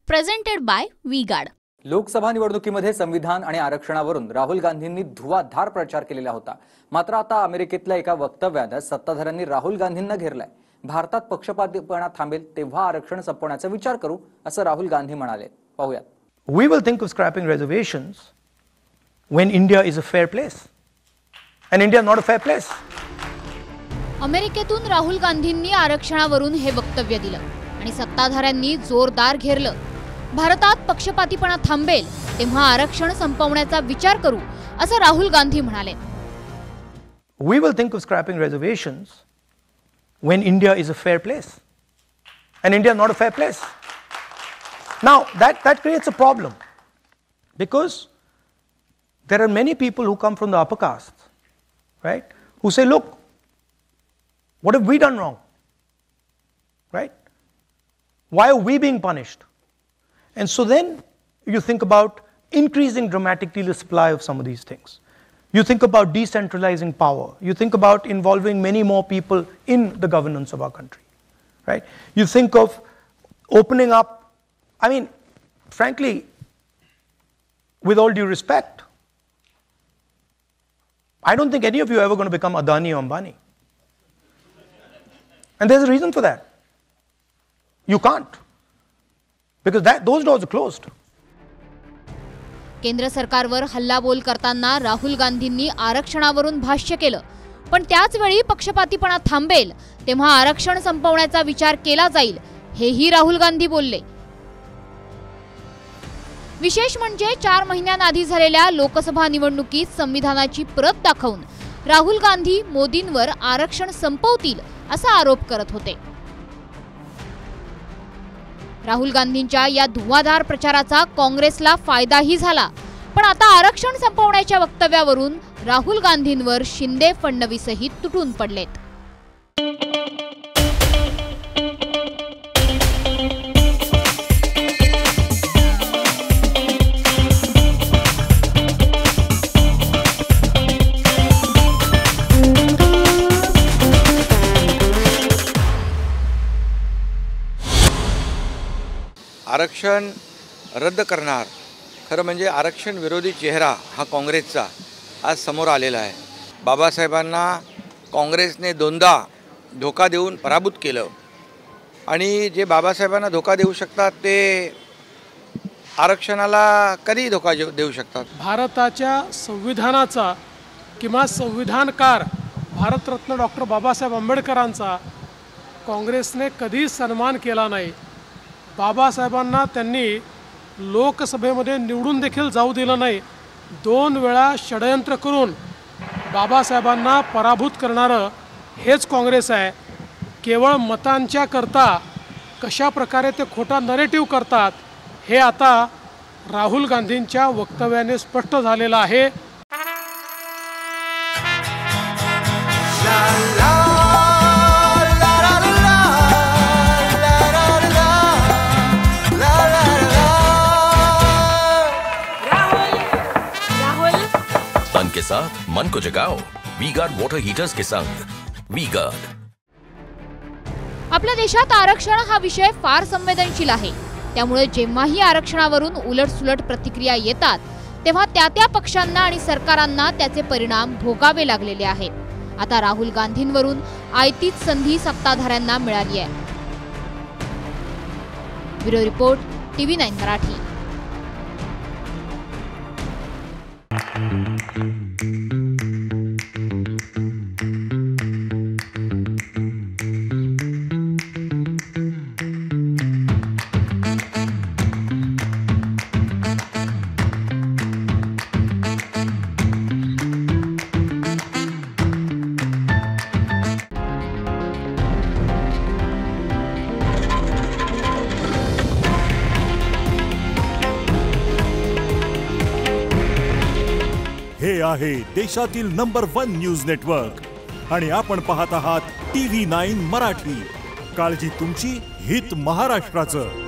Presented bye V-Guard. Lok Sabha निवडणुकीमध्ये संविधान आणि आरक्षणावरून राहुल गांधींनी धुवाधार प्रचार केलेला होता। मात्र आता अमेरिकेतल्या एका वक्तव्यात सत्ताधाऱ्यांनी राहुल गांधींना घेरलाय। भारतात पक्षपातीपणा थांबेल तेव्हा आरक्षण संपवण्याचा विचार करू असं राहुल गांधी म्हणाले। पाहूया। We will think of scrapping reservations when India is a fair place. And India is not a fair place. अमेरिकेतून राहुल गांधींनी आरक्षणावरून हे वक्तव्य दिलं आणि सत्ताधाऱ्यांनी जोरदार घेरलं। भारतात पक्षपातीपणा थांबेल तेव्हा आरक्षण संपवण्याचा विचार करू असं राहुल गांधी म्हणाले। We will think of scrapping reservations when India is a fair place. And India is not a fair place. Now that creates a problem because there are many people who come from the upper castes, right? Who say, look, what have we done wrong? Right? Why are we being punished? And so then you think about increasing dramatically the supply of some of these things. You think about decentralizing power. You think about involving many more people in the governance of our country, right? You think of opening up, I mean, frankly, with all due respect, I don't think any of you are ever going to become Adani or Ambani. And there's a reason for that. You can't. Because those doors are closed. केंद्र सरकारवर हल्लाबोल करताना राहुल गांधींनी आरक्षणावरून भाष्य केलं, पण त्याच वेळी पक्षपातीपणा थांबेल तेव्हा आरक्षण संपवण्याचा विचार केला जाईल हेही राहुल गांधी बोलले। विशेष म्हणजे 4 महिन्यांआधी झालेल्या लोकसभा निवडणुकीत संविधानाची प्रत दाखवून राहुल गांधी मोदींवर आरक्षण संपवतील असा आरोप करत होते। राहुल गांधींच्या या धुवाधार प्रचाराचा काँग्रेसला फायदाही झाला, पण आता आरक्षण संपवण्याच्या वक्तव्यावरून राहुल गांधींवर शिंदे फडणवीसही तुटून पडलेत। आरक्षण रद्द करणार खरं म्हणजे आरक्षण विरोधी चेहरा हा काँग्रेसचा आज समोर आलेला आहे। बाबासाहेबांना काँग्रेसने 2दा धोका देऊन पराभूत केलं आणि जे बाबासाहेबांना धोका देऊ शकतात ते आरक्षणाला कधी धोका देऊ शकतात? भारताच्या संविधानाचा किंवा संविधानकार भारतरत्न डॉक्टर बाबासाहेब आंबेडकरांचा काँग्रेसने कधी सन्मान केला नाही। बाबासाहेबांना त्यांनी लोकसभेमध्ये निवडून देखील जाऊ दिलं नाही। 2 वेळा षडयंत्र करून बाबासाहेबांना पराभूत करणारं हेच काँग्रेस आहे। केवळ मतांच्या करता कशा प्रकारे ते खोटा नरेटिव्ह करतात हे आता राहुल गांधींच्या वक्तव्याने स्पष्ट झालेलं आहे। तन के साथ मन को जगाओ वी-गार्ड वॉटर हीटर्स के संग। वी-गार्ड। आपल्या देशात आरक्षण हा विषय फार संवेदनशील आहे, त्यामुळे जेव्हाही आरक्षणावरून उलटसुलट प्रतिक्रिया येतात तेव्हा त्या पक्षांना आणि सरकारांना त्याचे परिणाम भोगावे लागलेले आहेत। आता राहुल गांधींवरून आयतीच संधी सत्ताधाऱ्यांना मिळाली आहे। Bureau report TV9 Marathi. हे आहे देशातील नंबर 1 न्यूज नेटवर्क आणि आपण पाहत आहात TV9 मराठी। काळजी तुमची, हित महाराष्ट्राचं।